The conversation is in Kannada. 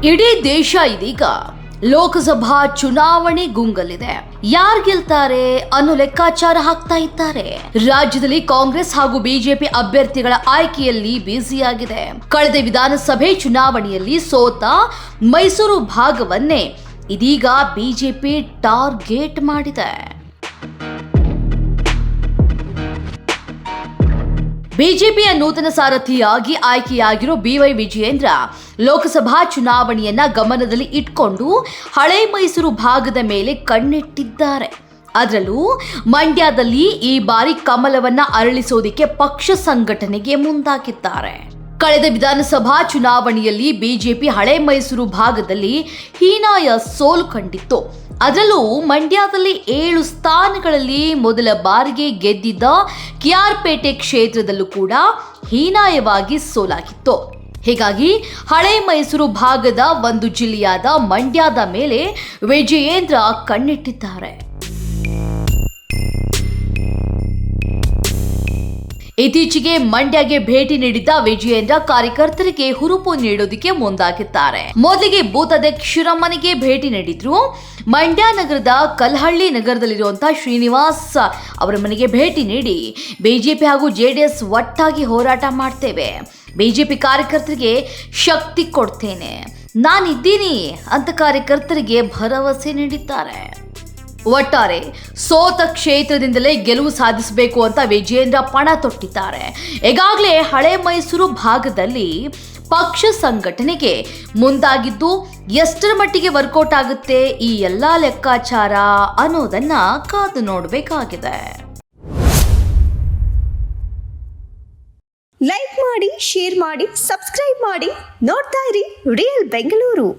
ಇಡೀ ದೇಶ ಇದೀಗ ಲೋಕಸಭಾ ಚುನಾವಣೆ ಗುಂಗಲಿದೆ. ಯಾರು ಗೆಲ್ತಾರೆ ಅನ್ನೋ ಲೆಕ್ಕಾಚಾರ ಹಾಕ್ತಾ ಇದ್ದಾರೆ. ರಾಜ್ಯದಲ್ಲಿ ಕಾಂಗ್ರೆಸ್ ಹಾಗೂ ಬಿಜೆಪಿ ಅಭ್ಯರ್ಥಿಗಳ ಆಯ್ಕೆಯಲ್ಲಿ ಬ್ಯುಸಿಯಾಗಿದೆ. ಕಳೆದ ವಿಧಾನಸಭೆ ಚುನಾವಣೆಯಲ್ಲಿ ಸೋತ ಮೈಸೂರು ಭಾಗವನ್ನೇ ಇದೀಗ ಬಿಜೆಪಿ ಟಾರ್ಗೆಟ್ ಮಾಡಿದೆ. ಬಿಜೆಪಿಯ ನೂತನ ಸಾರಥಿಯಾಗಿ ಆಯ್ಕೆಯಾಗಿರೋ ಬಿವೈ ವಿಜಯೇಂದ್ರ ಲೋಕಸಭಾ ಚುನಾವಣೆಯನ್ನ ಗಮನದಲ್ಲಿ ಇಟ್ಕೊಂಡು ಹಳೆ ಮೈಸೂರು ಭಾಗದ ಮೇಲೆ ಕಣ್ಣಿಟ್ಟಿದ್ದಾರೆ. ಅದರಲ್ಲೂ ಮಂಡ್ಯದಲ್ಲಿ ಈ ಬಾರಿ ಕಮಲವನ್ನ ಅರಳಿಸೋದಿಕ್ಕೆ ಪಕ್ಷ ಸಂಘಟನೆಗೆ ಮುಂದಾಗಿದ್ದಾರೆ. ಕಳೆದ ವಿಧಾನಸಭಾ ಚುನಾವಣೆಯಲ್ಲಿ ಬಿಜೆಪಿ ಹಳೆ ಮೈಸೂರು ಭಾಗದಲ್ಲಿ ಹೀನಾಯ ಸೋಲು ಕಂಡಿತ್ತು. ಅದರಲ್ಲೂ ಮಂಡ್ಯದಲ್ಲಿ 7 ಸ್ಥಾನಗಳಲ್ಲಿ ಮೊದಲ ಬಾರಿಗೆ ಗೆದ್ದಿದ್ದ ಕೆಆರ್ಪೇಟೆ ಕ್ಷೇತ್ರದಲ್ಲೂ ಕೂಡ ಹೀನಾಯವಾಗಿ ಸೋಲಾಗಿತ್ತು. ಹೀಗಾಗಿ ಹಳೆ ಮೈಸೂರು ಭಾಗದ ಒಂದು ಜಿಲ್ಲೆಯಾದ ಮಂಡ್ಯದ ಮೇಲೆ ವಿಜಯೇಂದ್ರ ಕಣ್ಣಿಟ್ಟಿದ್ದಾರೆ. ಇತ್ತೀಚೆಗೆ ಮಂಡ್ಯಗೆ ಭೇಟಿ ನೀಡಿದ್ದ ವಿಜಯೇಂದ್ರ ಕಾರ್ಯಕರ್ತರಿಗೆ ಹುರುಪು ನೀಡೋದಕ್ಕೆ ಮುಂದಾಗಿದ್ದಾರೆ. ಮೊದಲಿಗೆ ಬೂತ್ ಅಧ್ಯಕ್ಷರ ಮನೆಗೆ ಭೇಟಿ ನೀಡಿದ್ರು. ಮಂಡ್ಯ ನಗರದ ಕಲ್ಹಳ್ಳಿ ನಗರದಲ್ಲಿರುವಂತಹ ಶ್ರೀನಿವಾಸ್ ಅವರ ಮನೆಗೆ ಭೇಟಿ ನೀಡಿ ಬಿಜೆಪಿ ಹಾಗೂ ಜೆಡಿಎಸ್ ಒಟ್ಟಾಗಿ ಹೋರಾಟ ಮಾಡ್ತೇವೆ, ಬಿಜೆಪಿ ಕಾರ್ಯಕರ್ತರಿಗೆ ಶಕ್ತಿ ಕೊಡ್ತೇನೆ, ನಾನಿದ್ದೀನಿ ಅಂತ ಕಾರ್ಯಕರ್ತರಿಗೆ ಭರವಸೆ ನೀಡಿದ್ದಾರೆ. ಒಟ್ಟಾರೆ ಸೋತ ಕ್ಷೇತ್ರದಿಂದಲೇ ಗೆಲುವು ಸಾಧಿಸಬೇಕು ಅಂತ ವಿಜಯೇಂದ್ರ ಪಣ ತೊಟ್ಟಿದ್ದಾರೆ. ಈಗಾಗಲೇ ಹಳೆ ಮೈಸೂರು ಭಾಗದಲ್ಲಿ ಪಕ್ಷ ಸಂಘಟನೆಗೆ ಮುಂದಾಗಿದ್ದು ಎಷ್ಟರ ಮಟ್ಟಿಗೆ ವರ್ಕೌಟ್ ಆಗುತ್ತೆ ಈ ಎಲ್ಲಾ ಲೆಕ್ಕಾಚಾರ ಅನ್ನೋದನ್ನ ಕಾದು ನೋಡಬೇಕಾಗಿದೆ. ಲೈಕ್ ಮಾಡಿ, ಶೇರ್ ಮಾಡಿ, ಸಬ್ಸ್ಕ್ರೈಬ್ ಮಾಡಿ. ನೋಡ್ತಾ ಇರಿ ರಿಯಲ್ ಬೆಂಗಳೂರು.